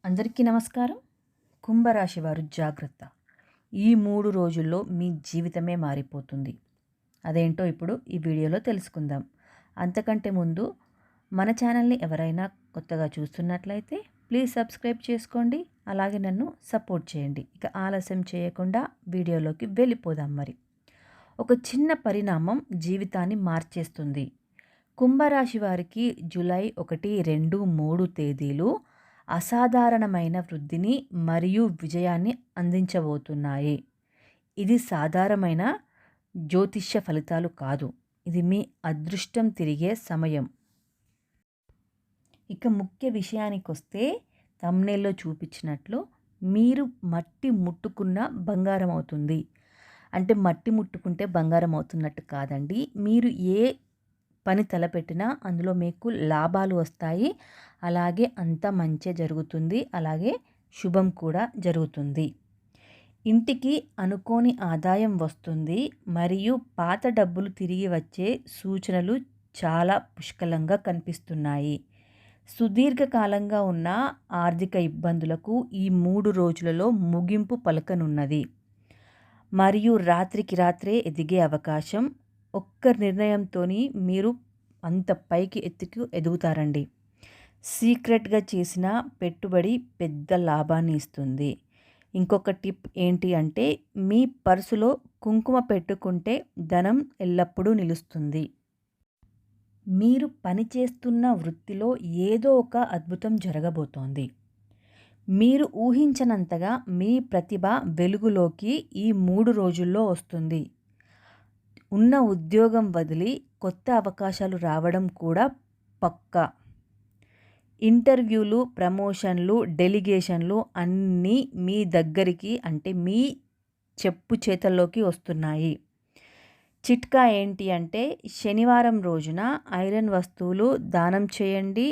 అందరికీ నమస్కారం. కుంభరాశి వారు జాగ్రత్త. ఈ 3 రోజుల్లో మీ జీవితమే మారిపోతుంది. అదేంటో ఇప్పుడు ఈ వీడియోలో తెలుసుకుందాం. అంతకంటే ముందు మన ఛానల్ని ఎవరైనా కొత్తగా చూస్తున్నట్లయితే ప్లీజ్ సబ్స్క్రైబ్ చేసుకోండి. అలాగే నన్ను సపోర్ట్ చేయండి. ఇక ఆలస్యం చేయకుండా వీడియోలోకి వెళ్ళిపోదాం మరి. ఒక చిన్న పరిణామం జీవితాన్ని మార్చేస్తుంది. కుంభరాశి వారికి జూలై 1, 2, 3 తేదీలు అసాధారణమైన వృద్ధిని మరియు విజయాన్ని అందించబోతున్నాయి. ఇది సాధారణమైన జ్యోతిష్య ఫలితాలు కాదు. ఇది మీ అదృష్టం తిరిగే సమయం. ఇక ముఖ్య విషయానికొస్తే థంబ్‌నెయిల్‌లో చూపించినట్లు మీరు మట్టి ముట్టుకున్న బంగారం అవుతుంది. అంటే మట్టి ముట్టుకుంటే బంగారం అవుతున్నట్టు కాదండి. మీరు ఏ పని తలపెట్టినా అందులో మీకు లాభాలు వస్తాయి. అలాగే అంతా మంచే జరుగుతుంది. అలాగే శుభం కూడా జరుగుతుంది. ఇంటికి అనుకోని ఆదాయం వస్తుంది మరియు పాత డబ్బులు తిరిగి వచ్చే సూచనలు చాలా పుష్కలంగా కనిపిస్తున్నాయి. సుదీర్ఘకాలంగా ఉన్న ఆర్థిక ఇబ్బందులకు ఈ 3 రోజులలో ముగింపు పలకనున్నది. మరియు రాత్రికి రాత్రే ఎదిగే అవకాశం. ఒక్క నిర్ణయంతోని మీరు అంత పైకి ఎదుగుతారండి. సీక్రెట్గా చేసిన పెట్టుబడి పెద్ద లాభాన్ని ఇస్తుంది. ఇంకొక టిప్ ఏంటి అంటే మీ పర్సులో కుంకుమ పెట్టుకుంటే ధనం ఎల్లప్పుడూ నిలుస్తుంది. మీరు పనిచేస్తున్న వృత్తిలో ఏదో ఒక అద్భుతం జరగబోతోంది. మీరు ఊహించనంతగా మీ ప్రతిభ వెలుగులోకి ఈ 3 రోజుల్లో వస్తుంది. ఉన్న ఉద్యోగం వదిలి కొత్త అవకాశాలు రావడం కూడా పక్కా. ఇంటర్వ్యూలు, ప్రమోషన్లు, డెలిగేషన్లు అన్నీ మీ దగ్గరికి అంటే మీ చెప్పు చేతల్లోకి వస్తున్నాయి. చిట్కా ఏంటి అంటే శనివారం రోజున ఐరన్ వస్తువులు దానం చేయండి.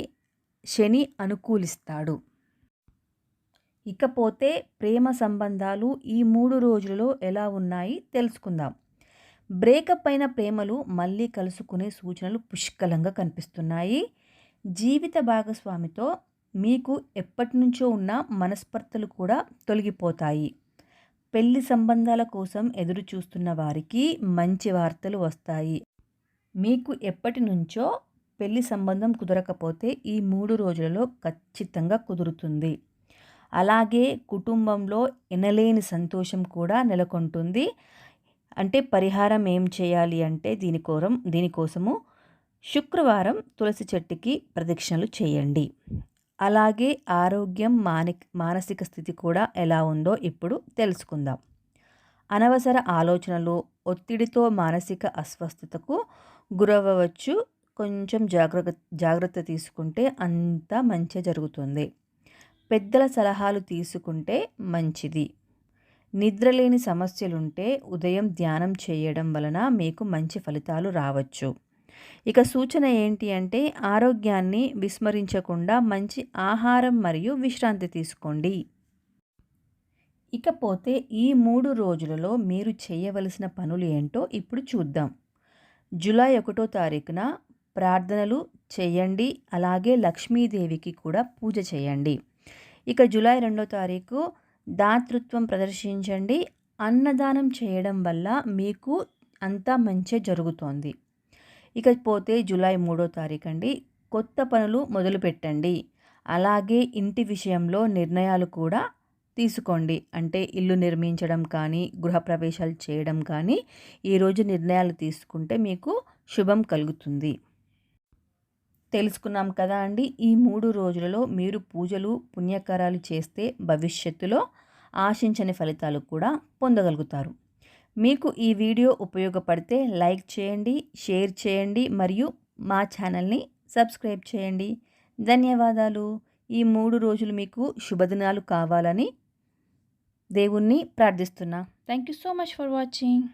శని అనుకూలిస్తాడు. ఇకపోతే ప్రేమ సంబంధాలు ఈ 3 రోజులలో ఎలా ఉన్నాయి తెలుసుకుందాం. బ్రేకప్ అయిన ప్రేమలు మళ్ళీ కలుసుకునే సూచనలు పుష్కలంగా కనిపిస్తున్నాయి. జీవిత భాగస్వామితో మీకు ఎప్పటి నుంచో ఉన్న మనస్పర్ధలు కూడా తొలగిపోతాయి. పెళ్లి సంబంధాల కోసం ఎదురు చూస్తున్న వారికి మంచి వార్తలు వస్తాయి. మీకు ఎప్పటి నుంచో పెళ్లి సంబంధం కుదరకపోతే ఈ 3 రోజులలో ఖచ్చితంగా కుదురుతుంది. అలాగే కుటుంబంలో ఎనలేని సంతోషం కూడా నెలకొంటుంది. అంటే పరిహారం ఏం చేయాలి అంటే దీనికోసము శుక్రవారం తులసి చెట్టుకి ప్రదక్షిణలు చేయండి. అలాగే ఆరోగ్యం మానసిక స్థితి కూడా ఎలా ఉందో ఇప్పుడు తెలుసుకుందాం. అనవసర ఆలోచనలు, ఒత్తిడితో మానసిక అస్వస్థతకు గురవ్వచ్చు. కొంచెం జాగ్రత్త తీసుకుంటే అంతా మంచి జరుగుతుంది. పెద్దల సలహాలు తీసుకుంటే మంచిది. నిద్రలేని సమస్యలుంటే ఉదయం ధ్యానం చేయడం వలన మీకు మంచి ఫలితాలు రావచ్చు. ఇక సూచన ఏంటి అంటే ఆరోగ్యాన్ని విస్మరించకుండా మంచి ఆహారం మరియు విశ్రాంతి తీసుకోండి. ఇకపోతే ఈ 3 రోజులలో మీరు చేయవలసిన పనులు ఏంటో ఇప్పుడు చూద్దాం. జూలై 1వ తారీఖున ప్రార్థనలు చేయండి. అలాగే లక్ష్మీదేవికి కూడా పూజ చేయండి. ఇక జూలై 2వ తారీఖు దాతృత్వం ప్రదర్శించండి. అన్నదానం చేయడం వల్ల మీకు అంతా మంచి జరుగుతోంది. ఇకపోతే జూలై 3వ తారీఖు అండి, కొత్త పనులు మొదలుపెట్టండి. అలాగే ఇంటి విషయంలో నిర్ణయాలు కూడా తీసుకోండి. అంటే ఇల్లు నిర్మించడం కానీ, గృహప్రవేశాలు చేయడం కానీ ఈరోజు నిర్ణయాలు తీసుకుంటే మీకు శుభం కలుగుతుంది. తెలుసుకున్నాం కదా అండి. ఈ 3 రోజులలో మీరు పూజలు, పుణ్యకార్యాలు చేస్తే భవిష్యత్తులో ఆశించని ఫలితాలు కూడా పొందగలుగుతారు. మీకు ఈ వీడియో ఉపయోగపడితే లైక్ చేయండి, షేర్ చేయండి మరియు మా ఛానల్ని సబ్స్క్రైబ్ చేయండి. ధన్యవాదాలు. ఈ 3 రోజులు మీకు శుభదినాలు కావాలని దేవుణ్ణి ప్రార్థిస్తున్నా. Thank you so much for watching.